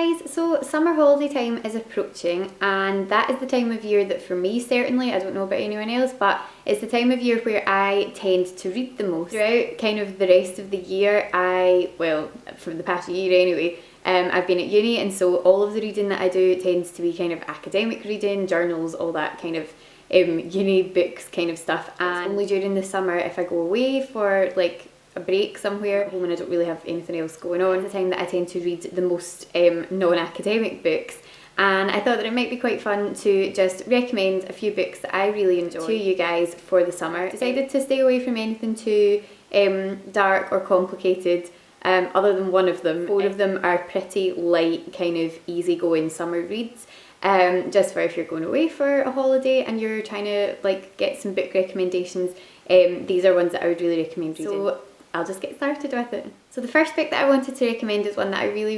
guys, so summer holiday time is approaching, and that is the time of year that for me certainly, I don't know about anyone else, but it's the time of year where I tend to read the most. Throughout kind of the rest of the year, well, for the past year anyway, I've been at uni, and so all of the reading that I do tends to be kind of academic reading, journals, all that kind of uni books kind of stuff. And only during the summer, if I go away for like a break somewhere at home and I don't really have anything else going on, it's the time that I tend to read the most non-academic books. And I thought that it might be quite fun to just recommend a few books that I really enjoy to you guys for the summer. I decided to stay away from anything too dark or complicated, other than one of them. 4 of them are pretty light, kind of easygoing summer reads. Just for if you're going away for a holiday and you're trying to like get some book recommendations, these are ones that I would really recommend reading. So I'll just get started with it. So the first book that I wanted to recommend is one that I really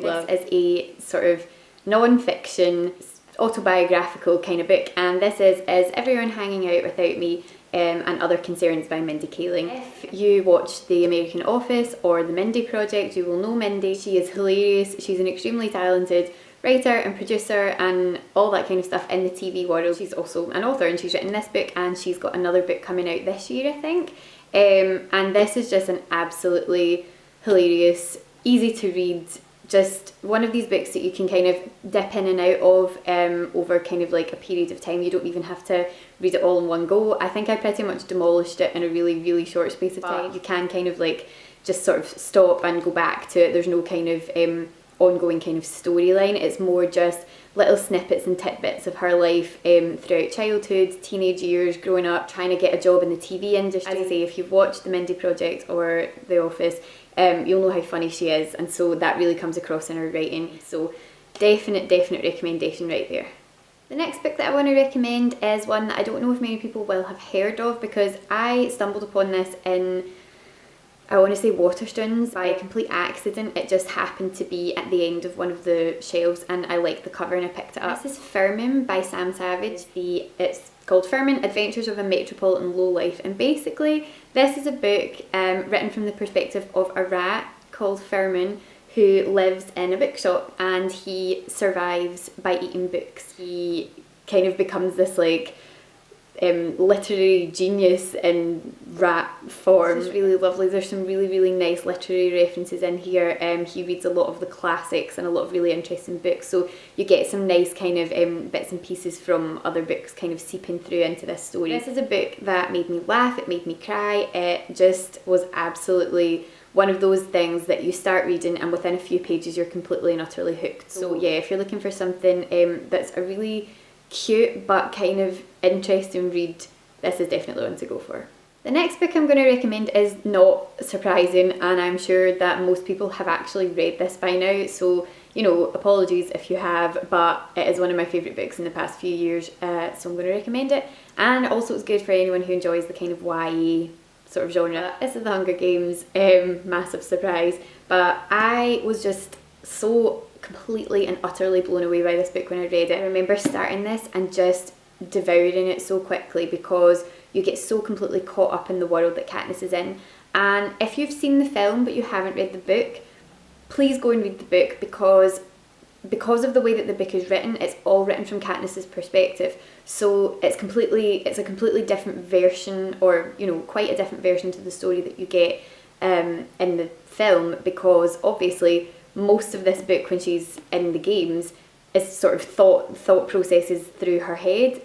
love. This is a sort of non-fiction, autobiographical kind of book, and this is Everyone Hanging Out Without Me and Other Concerns by Mindy Kaling. If you watch The American Office or The Mindy Project, you will know Mindy. She is hilarious. She's an extremely talented writer and producer and all that kind of stuff in the TV world. She's also an author, and she's written this book, and she's got another book coming out this year, I think. And this is just an absolutely hilarious, easy to read, just one of these books that you can kind of dip in and out of over kind of like a period of time. You don't even have to read it all in one go. I think I pretty much demolished it in a really short space of time. You can kind of like just sort of stop and go back to it. There's no kind of ongoing kind of storyline. It's more just little snippets and tidbits of her life throughout childhood, teenage years, growing up, trying to get a job in the TV industry. As I say, if you've watched The Mindy Project or The Office, you'll know how funny she is, and so that really comes across in her writing. So definite recommendation right there. The next book that I want to recommend is one that I don't know if many people will have heard of, because I stumbled upon this in, I want to say, Waterstones by complete accident. It just happened to be at the end of one of the shelves and I liked the cover and I picked it up. This is Firmin by Sam Savage. It's called Firmin, Adventures of a Metropolitan Lowlife, and basically this is a book written from the perspective of a rat called Firmin who lives in a bookshop, and he survives by eating books. He kind of becomes this like literary genius in rat form. It's really lovely. There's some really nice literary references in here. He reads a lot of the classics and a lot of really interesting books, so you get some nice kind of bits and pieces from other books kind of seeping through into this story. This is a book that made me laugh, it made me cry, it just was absolutely one of those things that you start reading and within a few pages you're completely and utterly hooked. So yeah, if you're looking for something that's a really cute but kind of interesting read, this is definitely one to go for. The next book I'm going to recommend is not surprising, and I'm sure that most people have actually read this by now, so you know, apologies if you have, but it is one of my favourite books in the past few years, so I'm going to recommend it. And also it's good for anyone who enjoys the kind of YA sort of genre. This is The Hunger Games, massive surprise, but I was just so completely and utterly blown away by this book when I read it. I remember starting this and just devouring it so quickly because you get so completely caught up in the world that Katniss is in. And if you've seen the film but you haven't read the book, please go and read the book, because of the way that the book is written, it's all written from Katniss's perspective. So it's a completely different version, or you know, quite a different version to the story that you get in the film, because obviously most of this book when she's in the games is sort of thought processes through her head,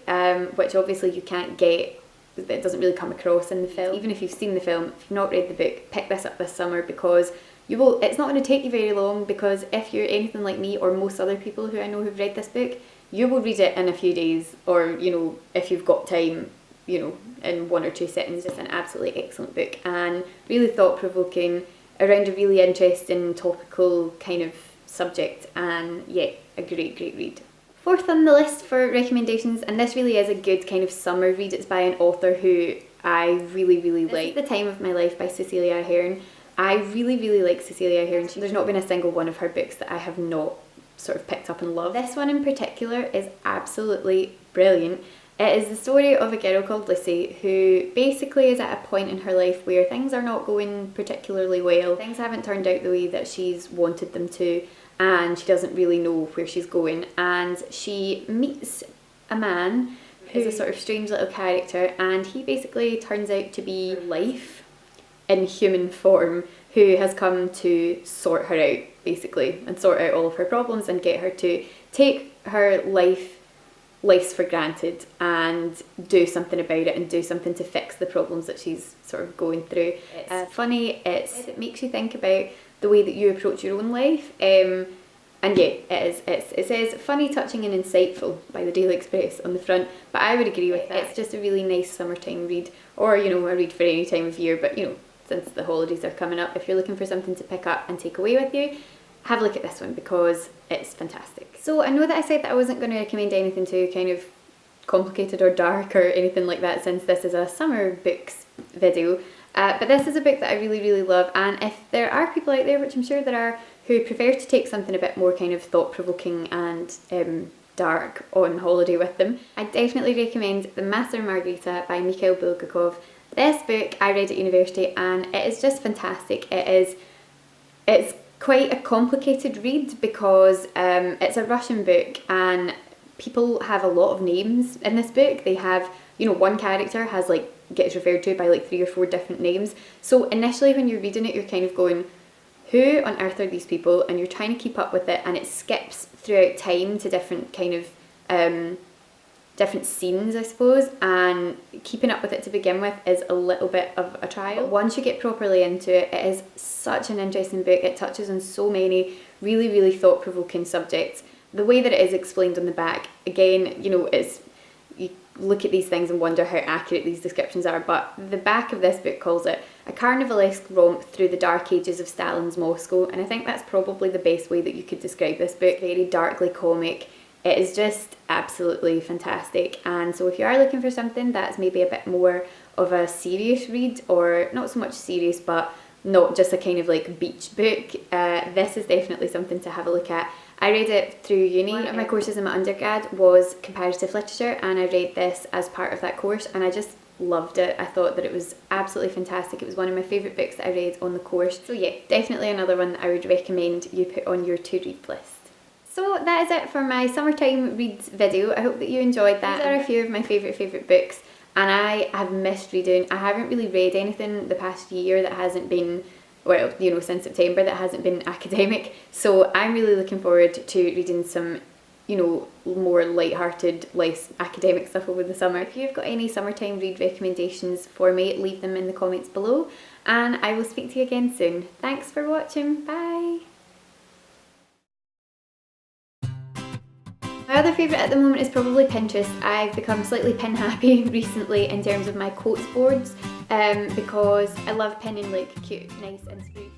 which obviously you can't get, it doesn't really come across in the film. Even if you've seen the film, if you've not read the book, pick this up this summer, because it's not going to take you very long, because if you're anything like me or most other people who I know who've read this book, you will read it in a few days, or you know, if you've got time, you know, in 1 or 2 sittings. It's an absolutely excellent book and really thought-provoking around a really interesting topical kind of subject, and yeah, a great read. Fourth on the list for recommendations, and this really is a good kind of summer read. It's by an author who I really like. This is The Time of My Life by Cecelia Ahern. I really like Cecelia Ahern. There's not been a single one of her books that I have not sort of picked up and loved. This one in particular is absolutely brilliant. It is the story of a girl called Lynsey who basically is at a point in her life where things are not going particularly well. Things haven't turned out the way that she's wanted them to, and she doesn't really know where she's going. And she meets a man who's a sort of strange little character, and he basically turns out to be life in human form, who has come to sort her out, basically, and sort out all of her problems and get her to take her life's for granted and do something about it and do something to fix the problems that she's sort of going through. It's funny, it makes you think about the way that you approach your own life. And yeah, it says funny, touching and insightful by the Daily Express on the front, but I would agree with that. It's just a really nice summertime read, or you know, a read for any time of year, but you know, since the holidays are coming up, if you're looking for something to pick up and take away with you, have a look at this one because it's fantastic. So I know that I said that I wasn't going to recommend anything too kind of complicated or dark or anything like that, since this is a summer books video, but this is a book that I really, really love, and if there are people out there, which I'm sure there are, who prefer to take something a bit more kind of thought-provoking and dark on holiday with them, I definitely recommend The Master Marguerita by Mikhail Bulgakov. This book I read at university and it is just fantastic. It's quite a complicated read because it's a Russian book and people have a lot of names in this book. They have, you know, one character has like, gets referred to by like 3 or 4 different names. So initially when you're reading it, you're kind of going, who on earth are these people? And you're trying to keep up with it, and it skips throughout time to different kind of different scenes, I suppose, and keeping up with it to begin with is a little bit of a trial. But once you get properly into it, it is such an interesting book. It touches on so many really, really thought-provoking subjects. The way that it is explained on the back, again, you know, you look at these things and wonder how accurate these descriptions are, but the back of this book calls it a carnivalesque romp through the dark ages of Stalin's Moscow, and I think that's probably the best way that you could describe this book. Very darkly comic. It is just absolutely fantastic, and so if you are looking for something that's maybe a bit more of a serious read, or not so much serious but not just a kind of like beach book, this is definitely something to have a look at. I read it through uni. One of my courses in my undergrad was comparative literature, and I read this as part of that course and I just loved it. I thought that it was absolutely fantastic. It was one of my favourite books that I read on the course. So yeah, definitely another one that I would recommend you put on your to-read list. So that is it for my summertime reads video. I hope that you enjoyed that. These are a few of my favourite books, and I have missed reading. I haven't really read anything the past year that hasn't been, well, you know, since September, that hasn't been academic. So I'm really looking forward to reading some, you know, more light-hearted, less academic stuff over the summer. If you've got any summertime read recommendations for me, leave them in the comments below, and I will speak to you again soon. Thanks for watching. Bye! My other favourite at the moment is probably Pinterest. I've become slightly pin happy recently in terms of my quotes boards because I love pinning like cute, nice inspiration.